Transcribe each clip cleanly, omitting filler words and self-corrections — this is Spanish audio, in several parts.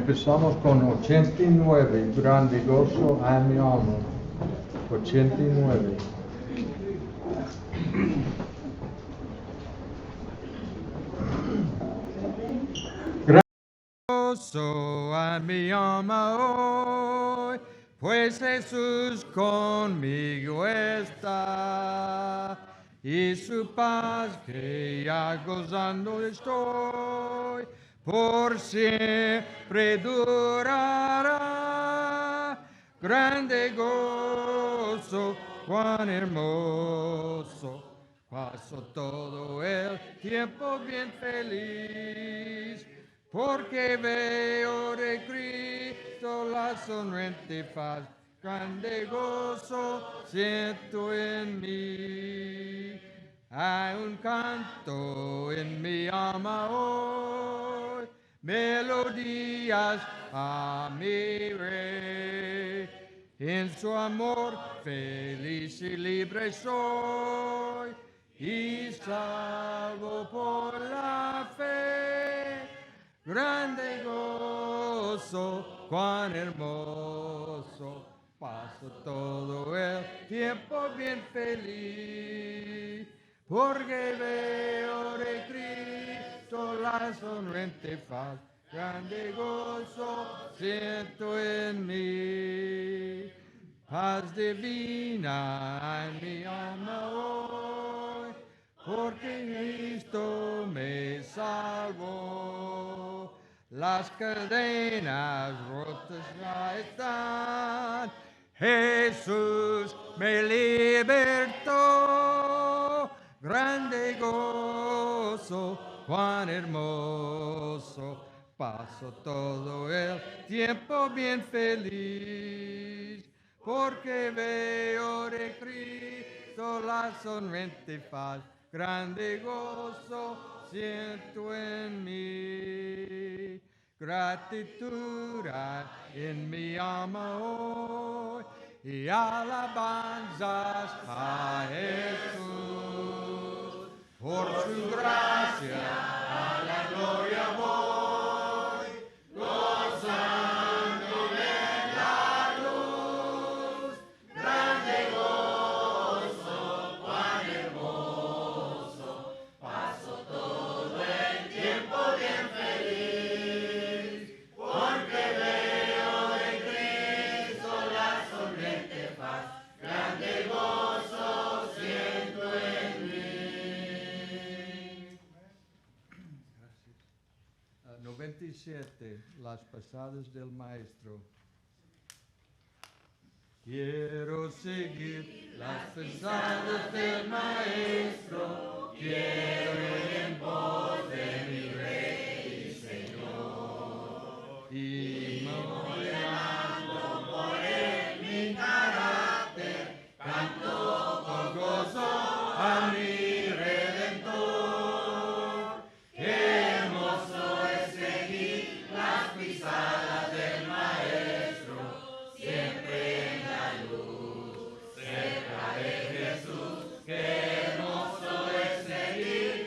Empezamos con 89, grande gozo a mi alma. 89. Grande gozo a mi alma hoy, pues Jesús conmigo está, y su paz que ya gozando estoy, por siempre durará. Grande gozo, cuán hermoso, paso todo el tiempo bien feliz, porque veo de Cristo la sonriente faz. Grande gozo siento en mí. Hay un canto en mi alma hoy, melodías a mi Rey. En su amor feliz y libre soy, y salvo por la fe. Grande gozo, cuán hermoso, paso todo el tiempo bien feliz, porque veo de Cristo la sonriente faz. Grande gozo siento en mí, paz divina en mi alma hoy, porque Cristo me salvó. Las cadenas rotas ya están, Jesús me libertó. Grande gozo, cuán hermoso, paso todo el tiempo bien feliz, porque veo de Cristo la sonriente faz. Grande gozo siento en mí, gratitud hay en mi alma hoy, y alabanzas a Jesús. Por su gracia a la gloria voy, gozando de la luz. Grande gozo, cuán hermoso, paso todo el tiempo bien feliz, porque veo de Cristo la sonriente faz. Grande gozo siento en mí. 97, las pasadas del Maestro. Quiero seguir las pisadas del Maestro, quiero ir en pos de mi Rey y Señor, y moldeando por él mi carácter, canto con gozo a mi Redentor. Qué hermoso es seguir las pisadas del Maestro, siempre en la luz, cerca de Jesús. Qué hermoso es seguir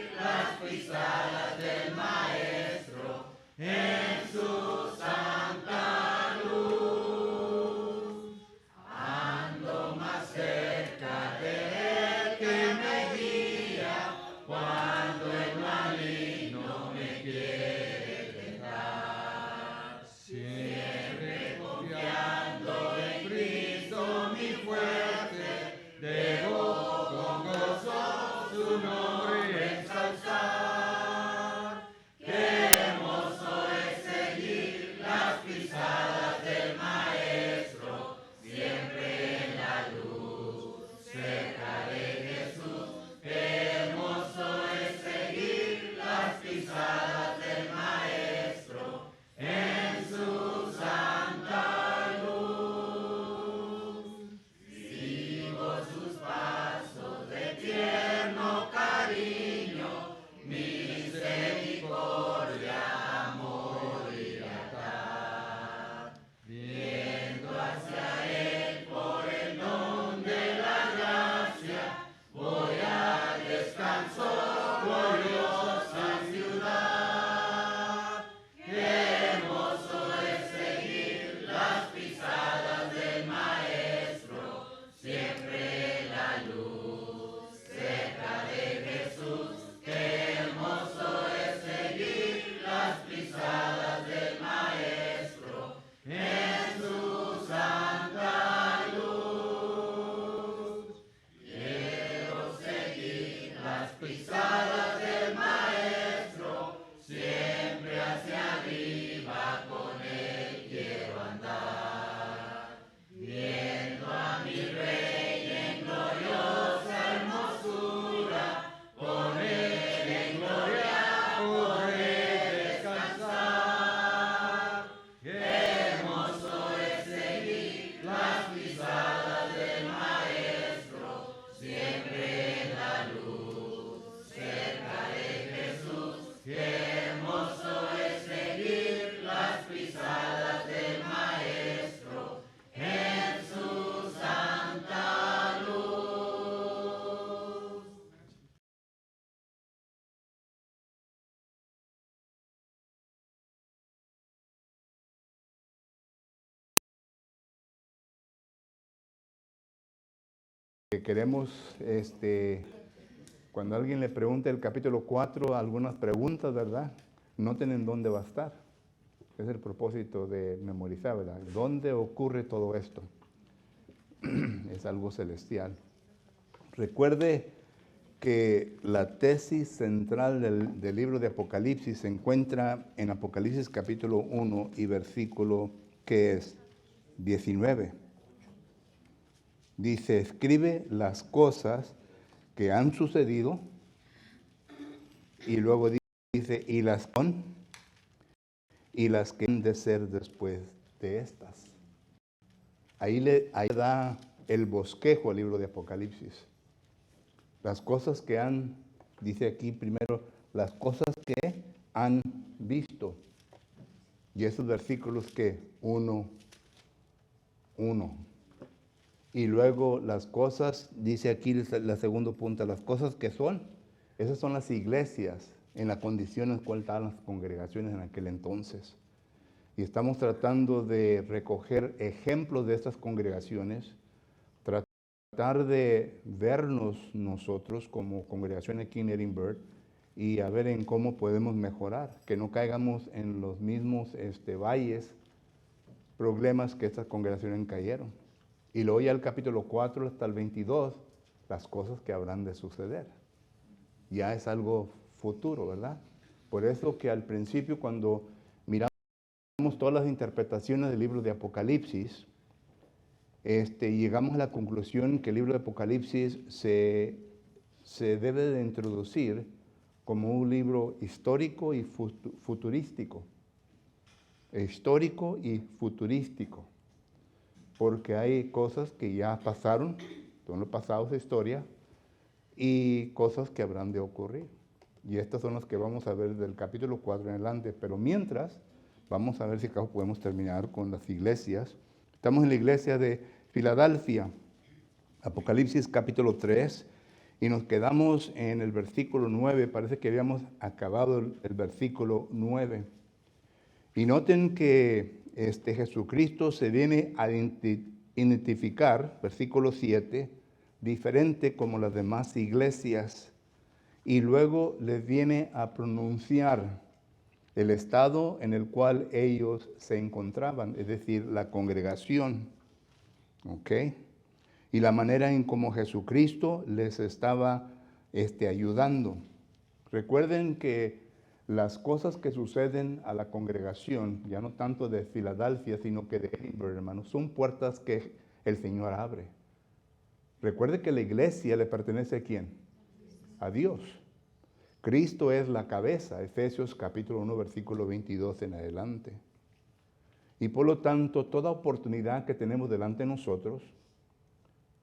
queremos, cuando alguien le pregunte el capítulo 4, algunas preguntas, ¿verdad? Noten en dónde va a estar. Es el propósito de memorizar, ¿verdad? ¿Dónde ocurre todo esto? Es algo celestial. Recuerde que la tesis central del libro de Apocalipsis se encuentra en Apocalipsis capítulo 1 y versículo, que es 19. Dice, escribe las cosas que han sucedido, y luego dice, y las que han de ser después de estas. Ahí da el bosquejo al libro de Apocalipsis. Las cosas que han, dice aquí primero, las cosas que han visto. Y esos versículos que 1. Y luego las cosas, dice aquí la segunda punta, las cosas que son, esas son las iglesias en la condición en la cual estaban las congregaciones en aquel entonces. Y estamos tratando de recoger ejemplos de estas congregaciones, tratar de vernos nosotros como congregación aquí en Edinburgh y a ver en cómo podemos mejorar, que no caigamos en los mismos valles, problemas que estas congregaciones cayeron. Y luego ya el capítulo 4 hasta el 22, las cosas que habrán de suceder. Ya es algo futuro, ¿verdad? Por eso que al principio cuando miramos todas las interpretaciones del libro de Apocalipsis, llegamos a la conclusión que el libro de Apocalipsis se debe de introducir como un libro histórico y futurístico. Histórico y futurístico. Porque hay cosas que ya pasaron, son los pasados de historia, y cosas que habrán de ocurrir. Y estas son las que vamos a ver del capítulo 4 en adelante. Pero mientras, vamos a ver si acaso podemos terminar con las iglesias. Estamos en la iglesia de Filadelfia, Apocalipsis capítulo 3, y nos quedamos en el versículo 9. Parece que habíamos acabado el versículo 9. Y noten que Jesucristo se viene a identificar, versículo 7, diferente como las demás iglesias, y luego les viene a pronunciar el estado en el cual ellos se encontraban, es decir, la congregación, ¿ok? Y la manera en cómo Jesucristo les estaba ayudando. Recuerden que las cosas que suceden a la congregación, ya no tanto de Filadelfia, sino que de Edinburgh, hermanos, son puertas que el Señor abre. Recuerde que la iglesia le pertenece ¿a quién? A Dios. Cristo es la cabeza, Efesios capítulo 1, versículo 22 en adelante. Y por lo tanto, toda oportunidad que tenemos delante de nosotros,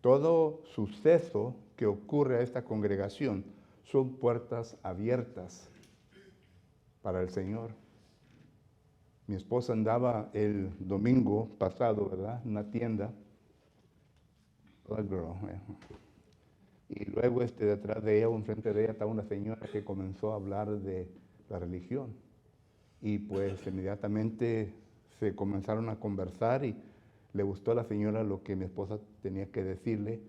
todo suceso que ocurre a esta congregación, son puertas abiertas para el Señor. Mi esposa andaba el domingo pasado, ¿verdad? En una tienda. Y luego detrás de ella o enfrente de ella estaba una señora que comenzó a hablar de la religión. Y pues inmediatamente se comenzaron a conversar y le gustó a la señora lo que mi esposa tenía que decirle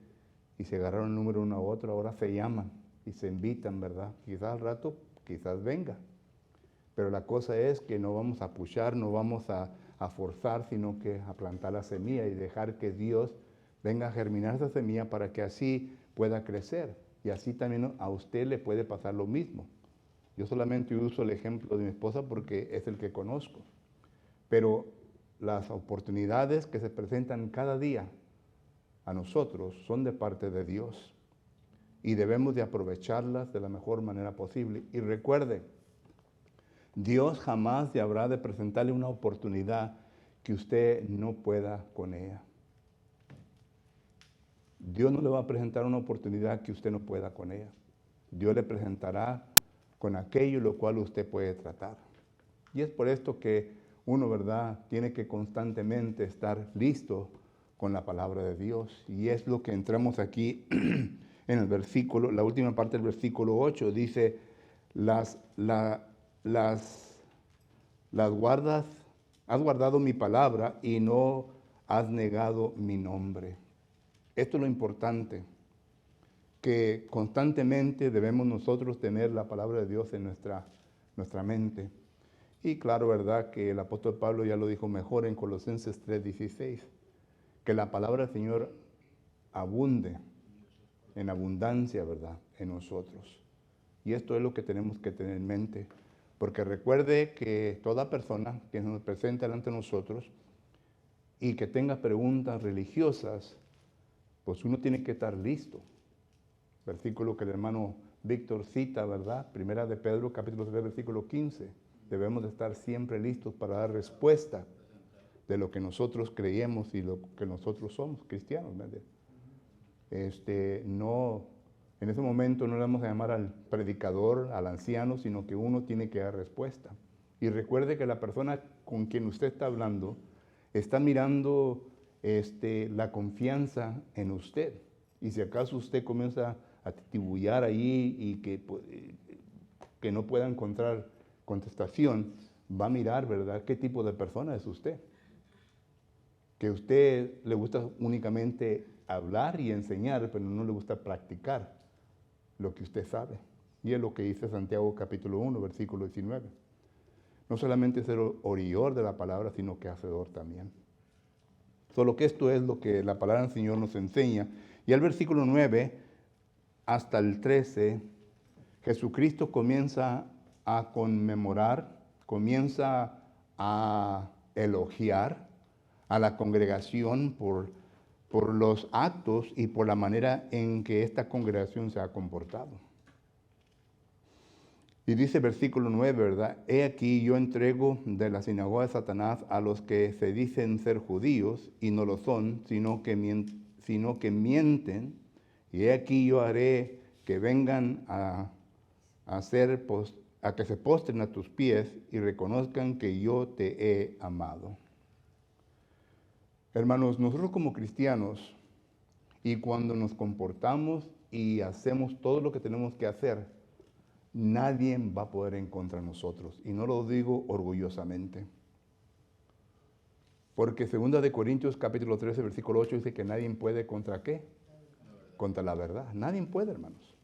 y se agarraron el número uno a otro. Ahora se llaman y se invitan, ¿verdad? Quizás al rato, quizás venga. Pero la cosa es que no vamos a pushar, no vamos a forzar, sino que a plantar la semilla y dejar que Dios venga a germinar esa semilla para que así pueda crecer. Y así también a usted le puede pasar lo mismo. Yo solamente uso el ejemplo de mi esposa porque es el que conozco. Pero las oportunidades que se presentan cada día a nosotros son de parte de Dios. Y debemos de aprovecharlas de la mejor manera posible. Y recuerde, Dios jamás le habrá de presentarle una oportunidad que usted no pueda con ella. Dios no le va a presentar una oportunidad que usted no pueda con ella. Dios le presentará con aquello lo cual usted puede tratar. Y es por esto que uno, ¿verdad?, tiene que constantemente estar listo con la palabra de Dios. Y es lo que entramos aquí en el versículo, la última parte del versículo 8, dice, has guardado mi palabra y no has negado mi nombre. Esto es lo importante. que constantemente debemos nosotros tener la palabra de Dios en nuestra mente. Y claro, ¿verdad? Que el apóstol Pablo ya lo dijo mejor en Colosenses 3:16, que la palabra del Señor abunde en abundancia, ¿verdad? En nosotros. Y esto es lo que tenemos que tener en mente. Porque recuerde que toda persona que nos presenta delante de nosotros y que tenga preguntas religiosas, pues uno tiene que estar listo. Versículo que el hermano Víctor cita, ¿verdad? Primera de Pedro, capítulo 3, versículo 15. Debemos de estar siempre listos para dar respuesta de lo que nosotros creemos y lo que nosotros somos, cristianos, ¿verdad? No, en ese momento no le vamos a llamar al predicador, al anciano, sino que uno tiene que dar respuesta. Y recuerde que la persona con quien usted está hablando está mirando la confianza en usted. Y si acaso usted comienza a titubullar ahí y que no pueda encontrar contestación, va a mirar, ¿verdad?, qué tipo de persona es usted. Que a usted le gusta únicamente hablar y enseñar, pero no le gusta practicar lo que usted sabe. Y es lo que dice Santiago capítulo 1, versículo 19. No solamente ser oidor de la palabra, sino que hacedor también. Solo que esto es lo que la palabra del Señor nos enseña. Y al versículo 9 hasta el 13, Jesucristo comienza a conmemorar, comienza a elogiar a la congregación por los actos y por la manera en que esta congregación se ha comportado. Y dice versículo 9, ¿verdad? He aquí yo entrego de la sinagoga de Satanás a los que se dicen ser judíos y no lo son, sino que mienten. Y he aquí yo haré que vengan a que se postren a tus pies y reconozcan que yo te he amado. Hermanos, nosotros como cristianos, y cuando nos comportamos y hacemos todo lo que tenemos que hacer, nadie va a poder en contra de nosotros. Y no lo digo orgullosamente. Porque 2 de Corintios capítulo 13, versículo 8 dice que nadie puede ¿contra qué? Contra la verdad. Nadie puede, hermanos.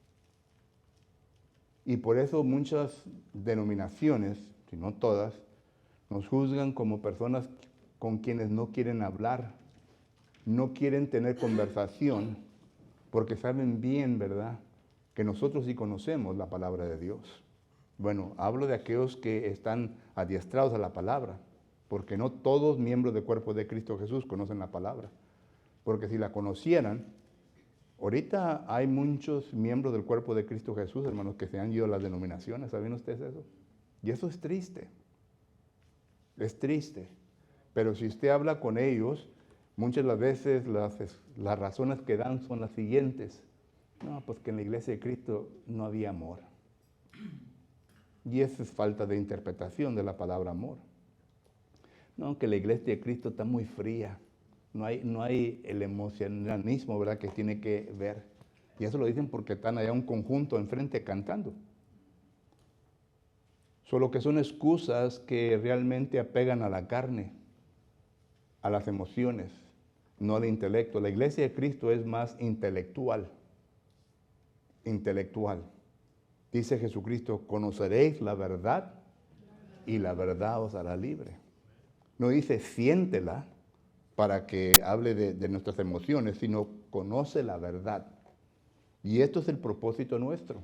Y por eso muchas denominaciones, si no todas, nos juzgan como personas con quienes no quieren hablar, no quieren tener conversación, porque saben bien, ¿verdad?, que nosotros sí conocemos la palabra de Dios. Bueno, hablo de aquellos que están adiestrados a la palabra, porque no todos miembros del cuerpo de Cristo Jesús conocen la palabra. Porque si la conocieran, ahorita hay muchos miembros del cuerpo de Cristo Jesús, hermanos, que se han ido a las denominaciones. ¿Saben ustedes eso? Y eso es triste. Es triste. Pero si usted habla con ellos, muchas de las veces las razones que dan son las siguientes. No, pues que en la iglesia de Cristo no había amor. Y esa es falta de interpretación de la palabra amor. No, que la iglesia de Cristo está muy fría. No hay el emocionalismo, ¿verdad?, que tiene que ver. Y eso lo dicen porque están allá un conjunto enfrente cantando. Solo que son excusas que realmente apegan a la carne, a las emociones, no al intelecto. La iglesia de Cristo es más intelectual. Intelectual. Dice Jesucristo, conoceréis la verdad y la verdad os hará libre. No dice siéntela para que hable de nuestras emociones, sino conoce la verdad. Y esto es el propósito nuestro.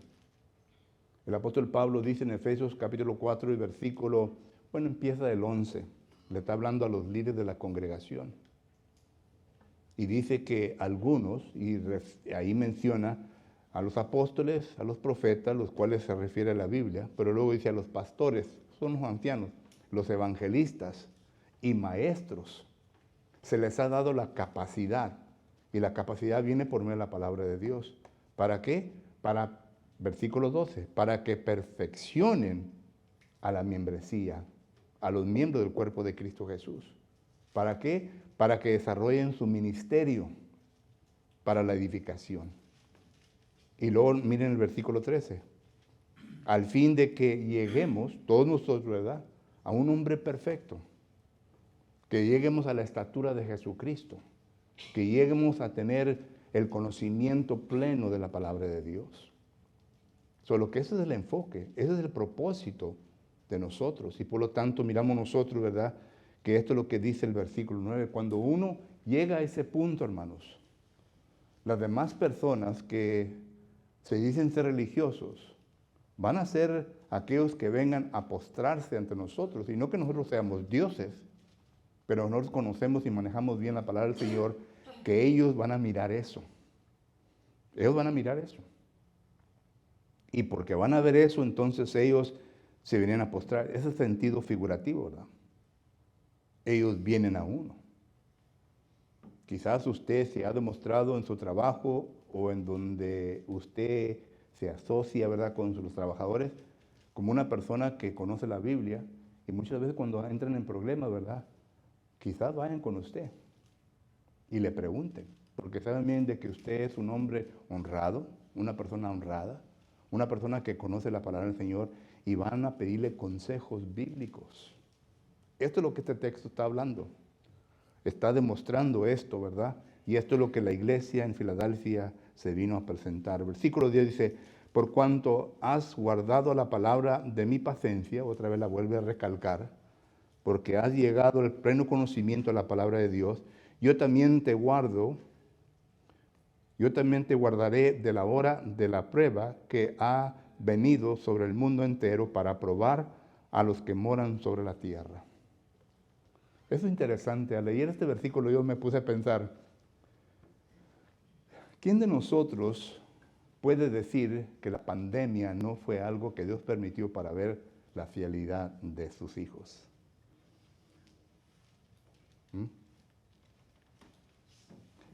El apóstol Pablo dice en Efesios capítulo 4 y versículo, empieza del 11. Le está hablando a los líderes de la congregación. Y dice que algunos, y ahí menciona a los apóstoles, a los profetas, los cuales se refiere a la Biblia, pero luego dice a los pastores, son los ancianos, los evangelistas y maestros. Se les ha dado la capacidad, y la capacidad viene por medio de la palabra de Dios. ¿Para qué? Versículo 12, para que perfeccionen a la membresía, a los miembros del cuerpo de Cristo Jesús. ¿Para qué? Para que desarrollen su ministerio para la edificación. Y luego miren el versículo 13. Al fin de que lleguemos, todos nosotros, ¿verdad?, a un hombre perfecto. Que lleguemos a la estatura de Jesucristo. Que lleguemos a tener el conocimiento pleno de la palabra de Dios. Solo que ese es el enfoque, ese es el propósito de nosotros. Y por lo tanto miramos nosotros, ¿verdad?, que esto es lo que dice el versículo 9. Cuando uno llega a ese punto, hermanos, las demás personas que se dicen ser religiosos van a ser aquellos que vengan a postrarse ante nosotros. Y no que nosotros seamos dioses, pero nosotros conocemos y manejamos bien la palabra del Señor, que ellos van a mirar eso. Ellos van a mirar eso. Y porque van a ver eso, entonces ellos se vienen a postrar. Ese es sentido figurativo, ¿verdad? Ellos vienen a uno. Quizás usted se ha demostrado en su trabajo o en donde usted se asocia, ¿verdad?, con los trabajadores, como una persona que conoce la Biblia, y muchas veces cuando entran en problemas, ¿verdad?, quizás vayan con usted y le pregunten, porque saben bien de que usted es un hombre honrado, una persona honrada, una persona que conoce la palabra del Señor, y van a pedirle consejos bíblicos. Esto es lo que este texto está hablando. Está demostrando esto, ¿verdad? Y esto es lo que la iglesia en Filadelfia se vino a presentar. Versículo 10 dice, por cuanto has guardado la palabra de mi paciencia, otra vez la vuelve a recalcar, porque has llegado al pleno conocimiento de la palabra de Dios, yo también te guardaré de la hora de la prueba que ha venido sobre el mundo entero para probar a los que moran sobre la tierra. Eso es interesante. Al leer este versículo yo me puse a pensar, ¿quién de nosotros puede decir que la pandemia no fue algo que Dios permitió para ver la fidelidad de sus hijos?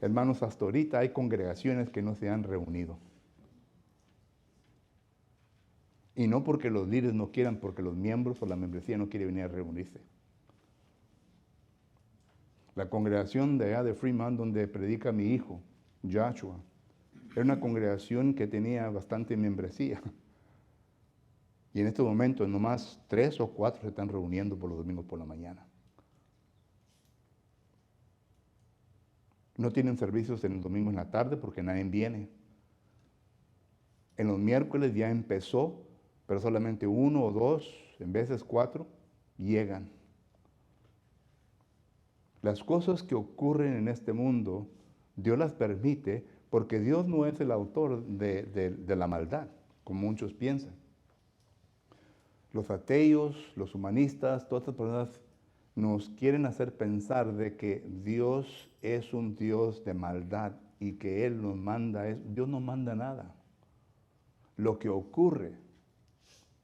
Hermanos, hasta ahorita hay congregaciones que no se han reunido. Y no porque los líderes no quieran, porque los miembros o la membresía no quiere venir a reunirse. La congregación de allá de Fremont, donde predica mi hijo, Joshua, era una congregación que tenía bastante membresía. Y en estos momentos nomás 3 o 4 se están reuniendo por los domingos por la mañana. No tienen servicios en el domingo en la tarde porque nadie viene. En los miércoles ya empezó, pero solamente 1 o 2, en veces 4, llegan. Las cosas que ocurren en este mundo, Dios las permite porque Dios no es el autor de la maldad, como muchos piensan. Los ateos, los humanistas, todas estas personas nos quieren hacer pensar de que Dios es un Dios de maldad y que Él nos manda. Dios no manda nada. Lo que ocurre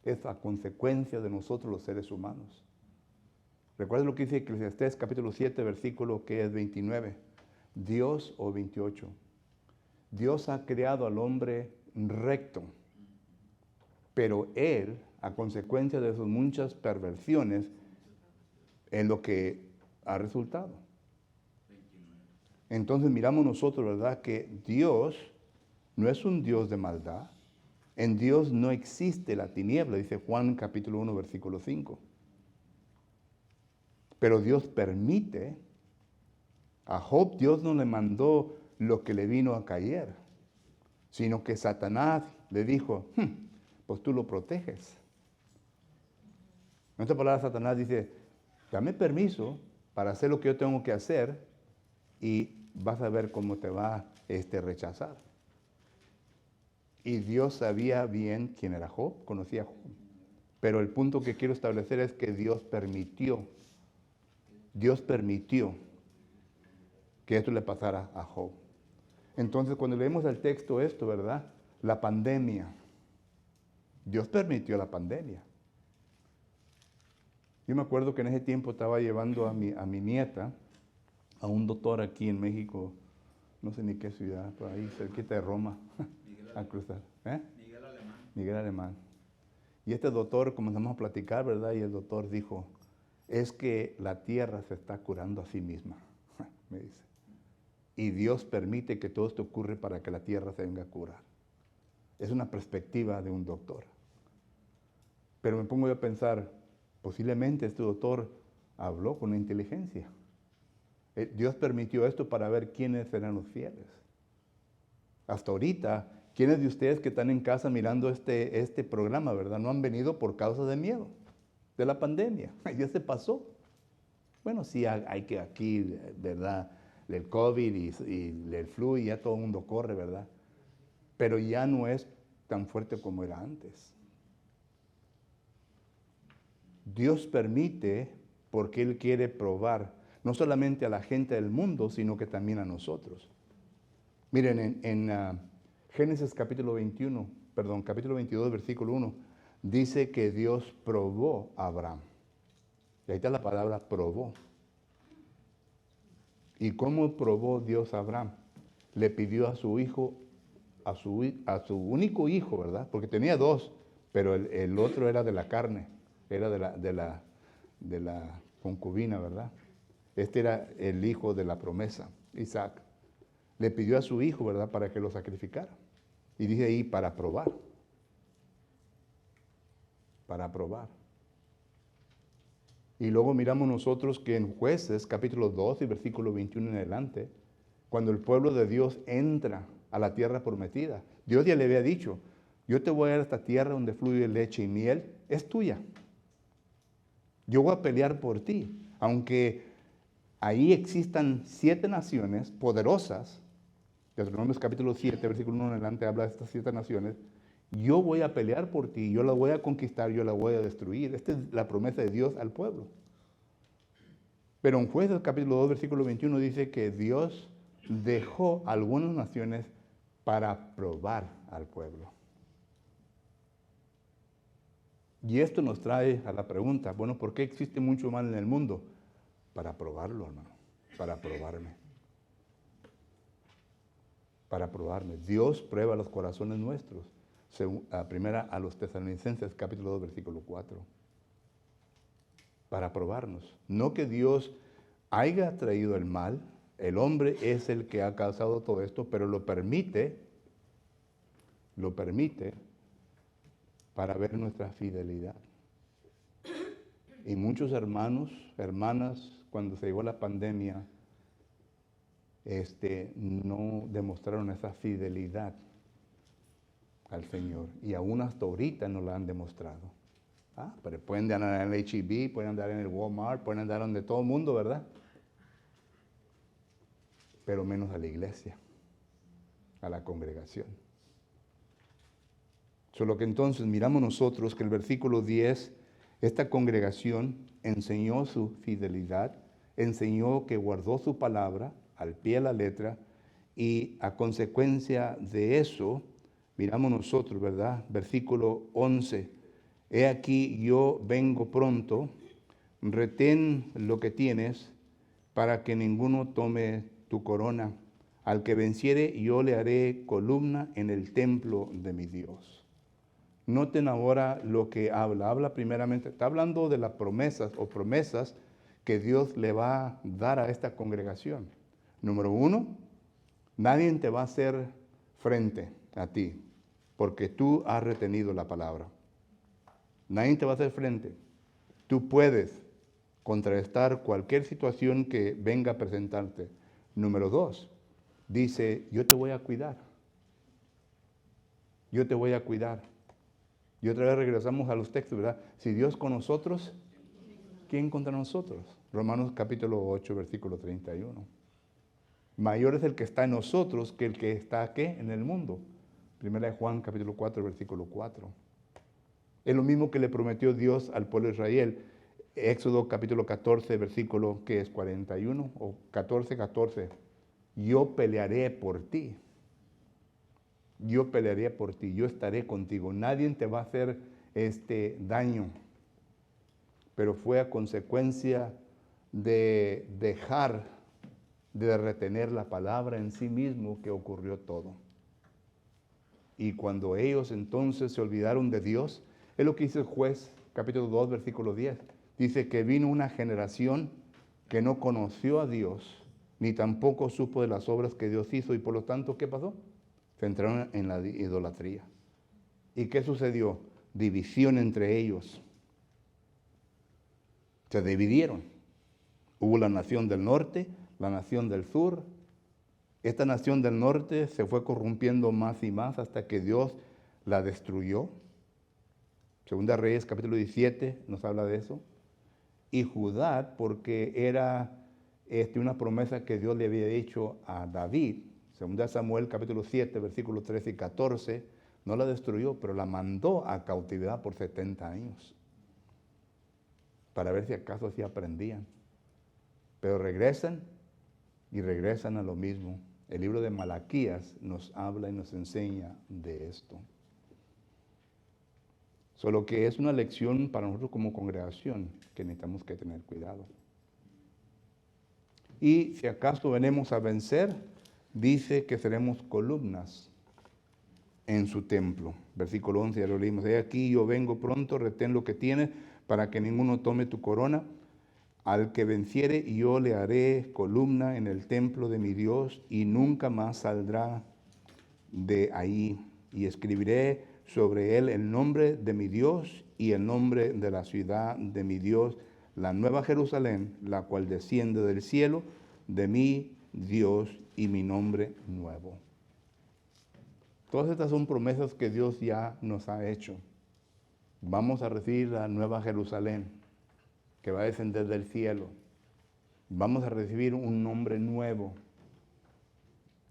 es a consecuencia de nosotros los seres humanos. Recuerda lo que dice Eclesiastés capítulo 7, versículo que es 29. Dios, o 28. Dios ha creado al hombre recto, pero Él, a consecuencia de sus muchas perversiones, es lo que ha resultado. Entonces miramos nosotros, ¿verdad?, que Dios no es un Dios de maldad. En Dios no existe la tiniebla, dice Juan capítulo 1, versículo 5. Pero Dios permite. A Job Dios no le mandó lo que le vino a caer, sino que Satanás le dijo, pues tú lo proteges. En otras palabras, Satanás dice, dame permiso para hacer lo que yo tengo que hacer y vas a ver cómo te va a rechazar. Y Dios sabía bien quién era Job, conocía a Job. Pero el punto que quiero establecer es que Dios permitió que esto le pasara a Job. Entonces, cuando leemos el texto esto, ¿verdad? La pandemia. Dios permitió la pandemia. Yo me acuerdo que en ese tiempo estaba llevando a mi nieta a un doctor aquí en México, no sé ni qué ciudad, por ahí cerquita de Roma, a cruzar. Miguel Alemán. Y este doctor comenzamos a platicar, ¿verdad? Y el doctor dijo, es que la tierra se está curando a sí misma, me dice. Y Dios permite que todo esto ocurra para que la tierra se venga a curar. Es una perspectiva de un doctor. Pero me pongo yo a pensar, posiblemente este doctor habló con inteligencia. Dios permitió esto para ver quiénes serán los fieles. Hasta ahorita, ¿quiénes de ustedes que están en casa mirando este programa, verdad? No han venido por causa de miedo, de la pandemia. Ya se pasó. Bueno, sí, hay que aquí, ¿verdad? El COVID y el flu y ya todo el mundo corre, ¿verdad? Pero ya no es tan fuerte como era antes. Dios permite porque Él quiere probar, no solamente a la gente del mundo, sino que también a nosotros. Miren, en Génesis capítulo 22, versículo 1, dice que Dios probó a Abraham. Y ahí está la palabra probó. ¿Y cómo probó Dios a Abraham? Le pidió a su hijo, a su único hijo, ¿verdad? Porque tenía dos, pero el otro era de la carne, era de la concubina, ¿verdad? Este era el hijo de la promesa, Isaac. Le pidió a su hijo, ¿verdad?, para que lo sacrificara. Y dice ahí, para probar. Para probar. Y luego miramos nosotros que en Jueces, capítulo 2 y versículo 21 en adelante, cuando el pueblo de Dios entra a la tierra prometida, Dios ya le había dicho, yo te voy a dar esta tierra donde fluye leche y miel, es tuya. Yo voy a pelear por ti. Aunque ahí existan 7 naciones poderosas, Deuteronomios capítulo 7, versículo 1 en adelante habla de estas 7 naciones, yo voy a pelear por ti, yo la voy a conquistar, yo la voy a destruir. Esta es la promesa de Dios al pueblo. Pero en Jueces capítulo 2, versículo 21 dice que Dios dejó algunas naciones para probar al pueblo. Y esto nos trae a la pregunta, bueno, ¿por qué existe mucho mal en el mundo? Para probarlo, hermano, para probarme. Para probarme. Dios prueba los corazones nuestros. Primera a los Tesalonicenses, capítulo 2, versículo 4. Para probarnos. No que Dios haya traído el mal, el hombre es el que ha causado todo esto, pero lo permite para ver nuestra fidelidad. Y muchos hermanos, hermanas, cuando se llegó la pandemia, no demostraron esa fidelidad al Señor. Y aún hasta ahorita no la han demostrado. Pero pueden andar en el H-E-B, pueden andar en el Walmart, pueden andar donde todo el mundo, ¿verdad? Pero menos a la iglesia, a la congregación. Solo que entonces miramos nosotros que el versículo 10, esta congregación enseñó su fidelidad, enseñó que guardó su palabra al pie de la letra, y a consecuencia de eso, miramos nosotros, ¿verdad? Versículo 11, he aquí yo vengo pronto, retén lo que tienes para que ninguno tome tu corona. Al que venciere yo le haré columna en el templo de mi Dios. Noten ahora lo que habla. Habla primeramente, está hablando de las promesas que Dios le va a dar a esta congregación. Número 1, nadie te va a hacer frente a ti, porque tú has retenido la palabra. Nadie te va a hacer frente. Tú puedes contrarrestar cualquier situación que venga a presentarte. Número 2, dice, yo te voy a cuidar. Yo te voy a cuidar. Y otra vez regresamos a los textos, ¿verdad? Si Dios con nosotros, ¿quién contra nosotros? Romanos capítulo 8, versículo 31. Mayor es el que está en nosotros que el que está aquí en el mundo. Primera de Juan capítulo 4, versículo 4. Es lo mismo que le prometió Dios al pueblo de Israel. Éxodo capítulo 14, versículo que es 41 o 14. Yo pelearé por ti. Yo pelearé por ti, yo estaré contigo. Nadie te va a hacer daño. Pero fue a consecuencia de dejar de retener la palabra en sí mismo que ocurrió todo. Y cuando ellos entonces se olvidaron de Dios, es lo que dice el Juez, capítulo 2, versículo 10. Dice que vino una generación que no conoció a Dios, ni tampoco supo de las obras que Dios hizo, y por lo tanto, ¿qué pasó? Se entraron en la idolatría. ¿Y qué sucedió? División entre ellos. Se dividieron. Hubo la nación del norte, la nación del sur, Esta nación del norte se fue corrompiendo más y más hasta que Dios la destruyó. Segunda Reyes capítulo 17 nos habla de eso. Y Judá, porque era una promesa que Dios le había hecho a David, segunda Samuel capítulo 7, versículos 13 y 14, no la destruyó, pero la mandó a cautividad por 70 años, para ver si acaso así aprendían. Pero regresan y regresan a lo mismo. El libro de Malaquías nos habla y nos enseña de esto. Solo que es una lección para nosotros como congregación que necesitamos que tener cuidado. Y si acaso venimos a vencer, dice que seremos columnas en su templo. Versículo 11, ya lo leímos. He aquí yo vengo pronto, retén lo que tienes, para que ninguno tome tu corona. Al que venciere, yo le haré columna en el templo de mi Dios, y nunca más saldrá de ahí. Y escribiré sobre él el nombre de mi Dios y el nombre de la ciudad de mi Dios, la nueva Jerusalén, la cual desciende del cielo, de mi Dios, y mi nombre nuevo. Todas estas son promesas que Dios ya nos ha hecho. Vamos a recibir la nueva Jerusalén, que va a descender del cielo. Vamos a recibir un nombre nuevo.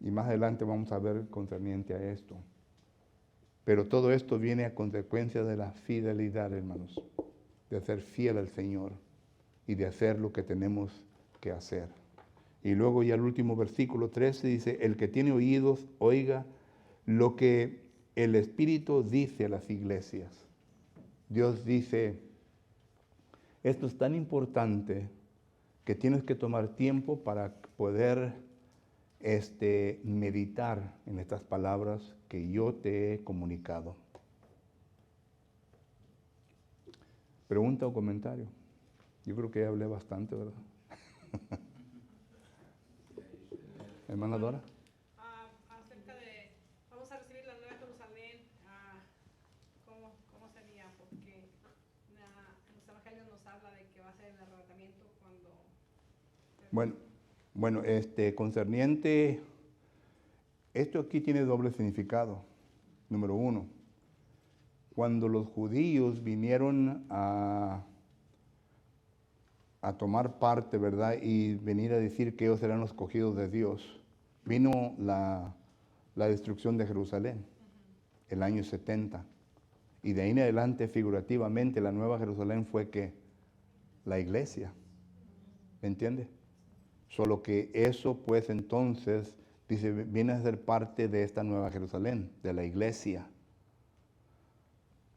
Y más adelante vamos a ver concerniente a esto. Pero todo esto viene a consecuencia de la fidelidad, hermanos. De ser fiel al Señor y de hacer lo que tenemos que hacer. Y luego ya el último versículo 13 dice, el que tiene oídos, oiga lo que el Espíritu dice a las iglesias. Dios dice, esto es tan importante que tienes que tomar tiempo para poder meditar en estas palabras que yo te he comunicado. ¿Pregunta o comentario? Yo creo que ya hablé bastante, ¿verdad? Hermana Dora. Acerca de, vamos a recibir la Nueva Jerusalén, ¿cómo sería? Porque los evangelios nos habla de que va a ser el arrebatamiento cuando... Bueno, concerniente, esto aquí tiene doble significado. Número uno, cuando los judíos vinieron a tomar parte, ¿verdad? Y venir a decir que ellos eran los escogidos de Dios, vino la destrucción de Jerusalén, el año 70. Y de ahí en adelante, figurativamente, la nueva Jerusalén fue que la iglesia, ¿me entiende? Solo que eso, pues entonces, dice, viene a ser parte de esta nueva Jerusalén, de la iglesia.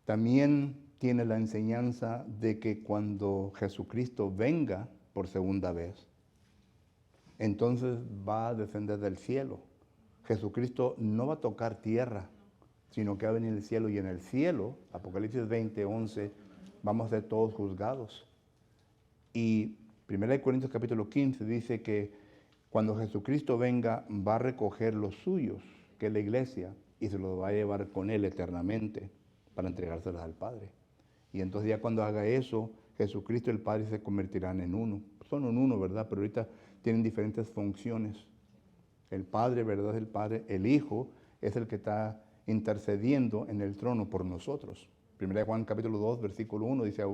También tiene la enseñanza de que cuando Jesucristo venga por segunda vez, entonces va a descender del cielo. Jesucristo no va a tocar tierra, sino que va a venir del cielo. Y en el cielo, Apocalipsis 20, 11, vamos a ser todos juzgados. Y 1 Corintios capítulo 15 dice que cuando Jesucristo venga, va a recoger los suyos, que es la iglesia, y se los va a llevar con él eternamente para entregárselos al Padre. Y entonces ya cuando haga eso, Jesucristo y el Padre se convertirán en uno. Son en uno, ¿verdad? Pero ahorita tienen diferentes funciones. El Padre, ¿verdad? El Padre. El Hijo es el que está intercediendo en el trono por nosotros. 1 Juan capítulo 2, versículo 1 dice,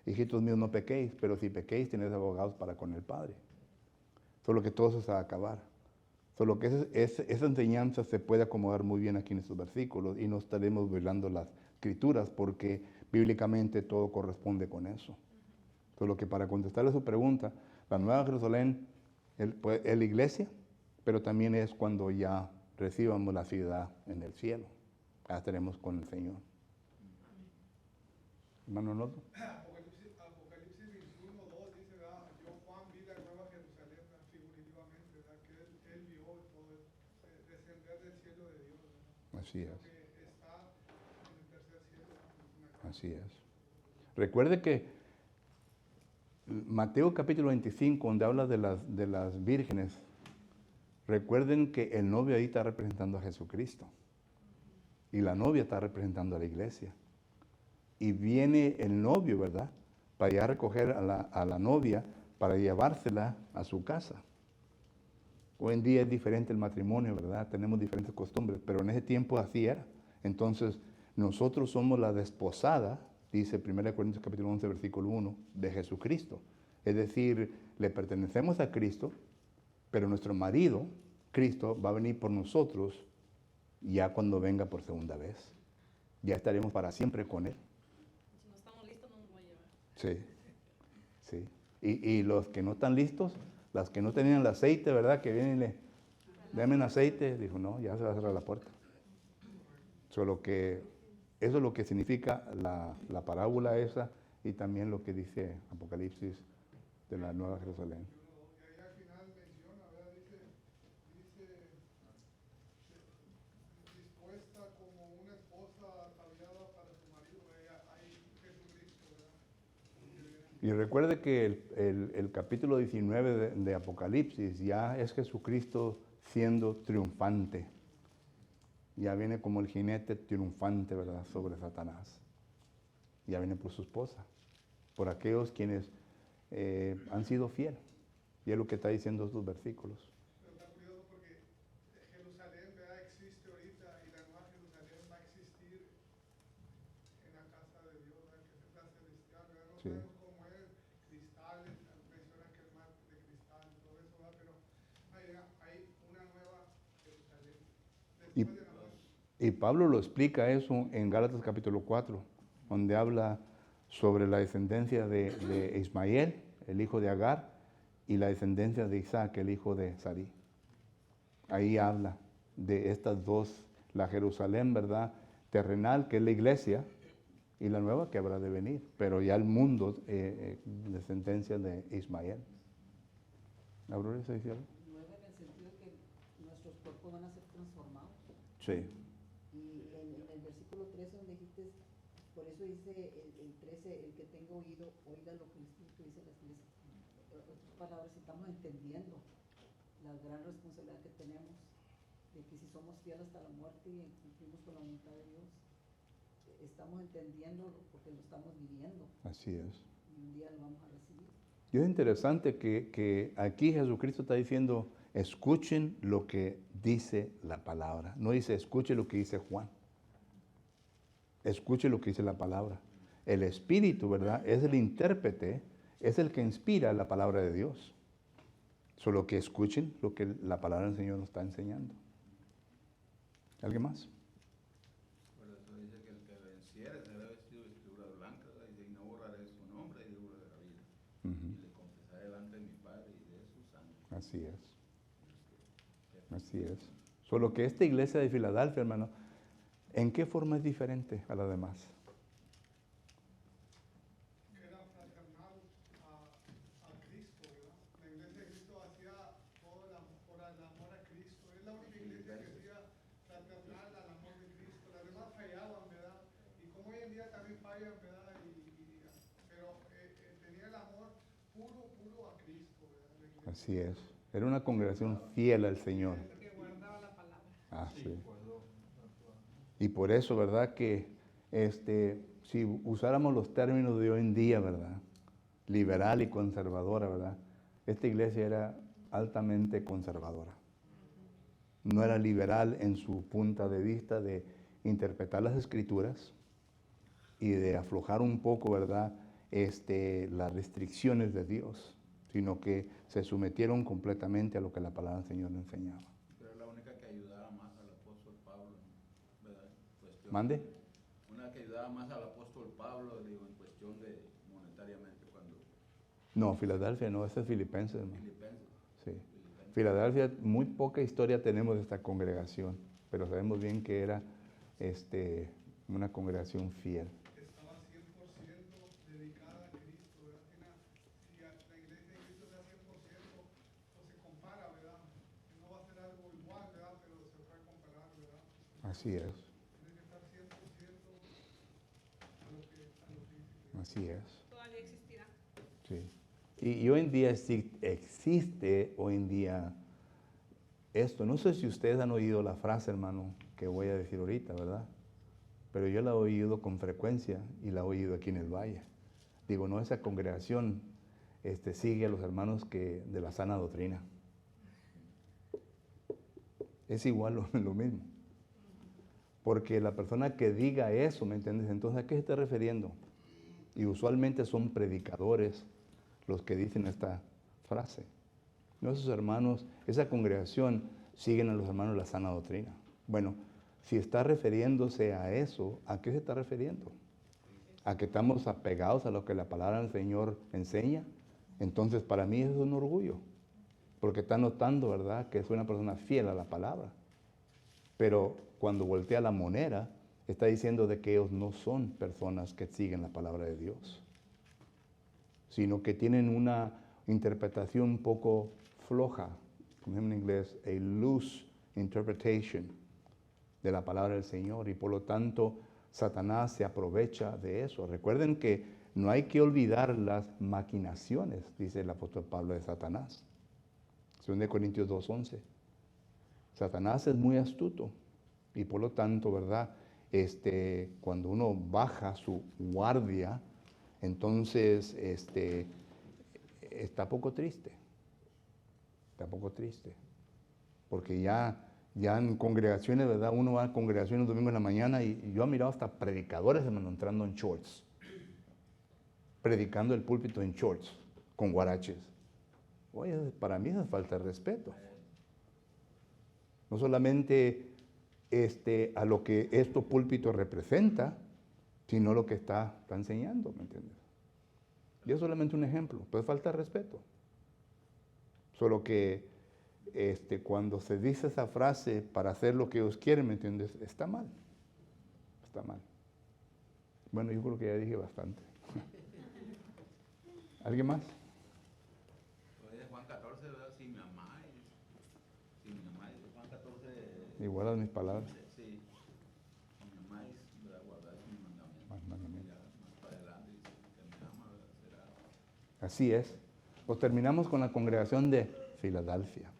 hijitos míos, no pequéis, pero si pequéis, tenéis abogados para con el Padre. Solo que todo eso se va a acabar. Solo que esa enseñanza se puede acomodar muy bien aquí en estos versículos y no estaremos violando las escrituras porque bíblicamente todo corresponde con eso. Solo que para contestarle su pregunta, la Nueva Jerusalén es la iglesia, pero también es cuando ya recibamos la ciudad en el cielo. Ya estaremos con el Señor. Hermano Noto. Apocalipsis 21, 2 dice, ¿verdad? Yo Juan vi la nueva Jerusalén figurativamente, ¿verdad? Que él vio todo descender del cielo de Dios, ¿verdad? Así es. Que está en el tercer cielo. Así es. Recuerde que Mateo capítulo 25, donde habla de las vírgenes, recuerden que el novio ahí está representando a Jesucristo. Y la novia está representando a la iglesia. Y viene el novio, ¿verdad? Para ir a recoger a la novia, para llevársela a su casa. Hoy en día es diferente el matrimonio, ¿verdad? Tenemos diferentes costumbres, pero en ese tiempo así era. Entonces, nosotros somos la desposada, dice 1 Corintios capítulo 11, versículo 1, de Jesucristo. Es decir, le pertenecemos a Cristo, pero nuestro marido, Cristo, va a venir por nosotros ya cuando venga por segunda vez. Ya estaremos para siempre con Él. Si no estamos listos, no nos va a llevar. Sí, sí. Y los que no están listos, las que no tenían el aceite, ¿verdad? Que vienen y le, denme un aceite, dijo, no, ya se va a cerrar la puerta. Solo que eso es lo que significa la parábola esa y también lo que dice Apocalipsis de la Nueva Jerusalén. Y ahí al final menciona, ¿verdad? Dice dispuesta como una esposa ataviada para su marido, ahí Jesucristo, ¿verdad? Y recuerde que el capítulo 19 de Apocalipsis ya es Jesucristo siendo triunfante. Ya viene como el jinete triunfante, ¿verdad?, sobre Satanás. Ya viene por su esposa, por aquellos quienes han sido fieles. Y es lo que está diciendo estos versículos. Pero está curioso porque Jerusalén, ¿verdad? Existe ahorita y la nueva Jerusalén va a existir en la casa de Dios, ¿verdad? Que es la celestial, ¿verdad? No Sí. sabemos cómo es, cristales, menciona que el mar de cristal, todo eso, ¿verdad? Pero hay una nueva Jerusalén. Y, Después de la muerte. y Pablo lo explica eso en Gálatas capítulo 4, donde habla sobre la descendencia de Ismael, el hijo de Agar, y la descendencia de Isaac, el hijo de Sarí. Ahí habla de estas dos, la Jerusalén, ¿verdad?, terrenal, que es la iglesia, y la nueva que habrá de venir, pero ya el mundo, descendencia de Ismael. ¿Aurora se dice algo? Nueva en el sentido que nuestros cuerpos van a ser transformados. Sí. Y en el versículo 13 donde dijiste, por eso dice el 13, el que tenga oído, oiga lo que el Espíritu dice a las iglesias. En otras palabras, estamos entendiendo la gran responsabilidad que tenemos de que si somos fieles hasta la muerte y cumplimos con la voluntad de Dios, estamos entendiendo porque lo estamos viviendo Así es. y un día lo vamos a recibir. Y es interesante que aquí Jesucristo está diciendo, escuchen lo que dice la palabra. No dice, escuche lo que dice Juan. Escuche lo que dice la palabra. El Espíritu, ¿verdad?, es el intérprete, es el que inspira la palabra de Dios. Solo que escuchen lo que la palabra del Señor nos está enseñando. ¿Alguien más? Por eso dice que el que venciere será vestido de vestiduras blancas, y no borraré su nombre y libro de la vida. Ujú. Y le confesaré delante de mi Padre y de su sangre. Así es. Así es. Solo que esta iglesia de Filadelfia, hermano, ¿en qué forma es diferente a la demás? Era fraternal a Cristo, ¿verdad? La iglesia de Cristo hacía todo por el amor a Cristo. Es la única iglesia que hacía fraternal al amor de Cristo. Las demás fallaban, ¿verdad? Y como hoy en día también fallan, ¿verdad? Pero tenía el amor puro, puro a Cristo, ¿verdad? La iglesia. Así es. Era una congregación fiel al Señor. Que guardaba la palabra. Ah, sí. Y por eso, ¿verdad?, que si usáramos los términos de hoy en día, ¿verdad?, liberal y conservadora, ¿verdad?, esta iglesia era altamente conservadora. No era liberal en su punto de vista de interpretar las escrituras y de aflojar un poco, ¿verdad?, las restricciones de Dios, sino que se sometieron completamente a lo que la palabra del Señor le enseñaba. Pero es la única que ayudaba más al apóstol Pablo, ¿verdad? Cuestión- ¿Mande? Una que ayudaba más al apóstol Pablo, digo, en cuestión de monetariamente cuando No, Filadelfia no, ese es Filipenses, hermano. Filipenses. Sí. Filadelfia, muy poca historia tenemos de esta congregación, pero sabemos bien que era una congregación fiel. Estaba 100% dedicada a Cristo, ¿verdad? Si la iglesia de Cristo está 100%, pues se compara, ¿verdad? No va a ser algo igual, ¿verdad? Pero se puede comparar, ¿verdad? Así es, Tiene que estar 100% a lo que dice. así es. Todavía existirá. Sí. Y hoy en día existe hoy en día esto. No sé si ustedes han oído la frase, hermano, que voy a decir ahorita, ¿verdad? Pero yo la he oído con frecuencia y la he oído aquí en el Valle. Digo, no, esa congregación sigue a los hermanos de la sana doctrina. Es igual lo mismo. Porque la persona que diga eso, ¿me entiendes? Entonces, ¿a qué se está refiriendo? Y usualmente son predicadores los que dicen esta frase. Nuestros hermanos, esa congregación, siguen a los hermanos de la sana doctrina. Bueno, si está refiriéndose a eso, ¿a qué se está refiriendo? ¿A que estamos apegados a lo que la palabra del Señor enseña? Entonces, para mí eso es un orgullo. Porque está notando, ¿verdad?, que es una persona fiel a la palabra. Pero cuando voltea la moneda, está diciendo de que ellos no son personas que siguen la palabra de Dios, sino que tienen una interpretación un poco floja, como en inglés, a loose interpretation de la palabra del Señor, y por lo tanto Satanás se aprovecha de eso. Recuerden que no hay que olvidar las maquinaciones, dice el apóstol Pablo, de Satanás. 2 Corintios 2:11. Satanás es muy astuto y por lo tanto, ¿verdad? Cuando uno baja su guardia, entonces está poco triste. Está poco triste. Porque ya en congregaciones, ¿verdad? Uno va a congregaciones domingo en la mañana y yo he mirado hasta predicadores, hermano, entrando en shorts. Predicando el púlpito en shorts, con guaraches. Oye, para mí eso es falta de respeto. No solamente a lo que este púlpito representa, sino lo que está enseñando, ¿me entiendes? Y es solamente un ejemplo, pues falta de respeto. Solo que cuando se dice esa frase para hacer lo que ellos quieren, ¿me entiendes? Está mal. Está mal. Bueno, yo creo que ya dije bastante. ¿Alguien más? Juan 14, ¿verdad? Si me amáis, Juan 14. Igual a mis palabras. Sí, si me amáis, ¿verdad? Guardáis mis mandamientos. Más mandamientos. Más para adelante dice que me ama, ¿verdad? Será. Así es. Pues terminamos con la congregación de Filadelfia.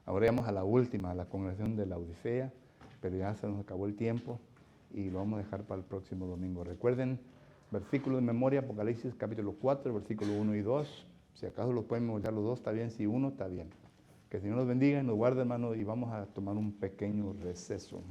Ahora vamos a la última, a la congregación de la Odisea, pero ya se nos acabó el tiempo y lo vamos a dejar para el próximo domingo. Recuerden, versículo de memoria, Apocalipsis capítulo 4, versículo 1 y 2. Si acaso los pueden memorizar los dos, está bien. Si uno, está bien. Que el Señor nos bendiga y nos guarde, hermano, y vamos a tomar un pequeño receso.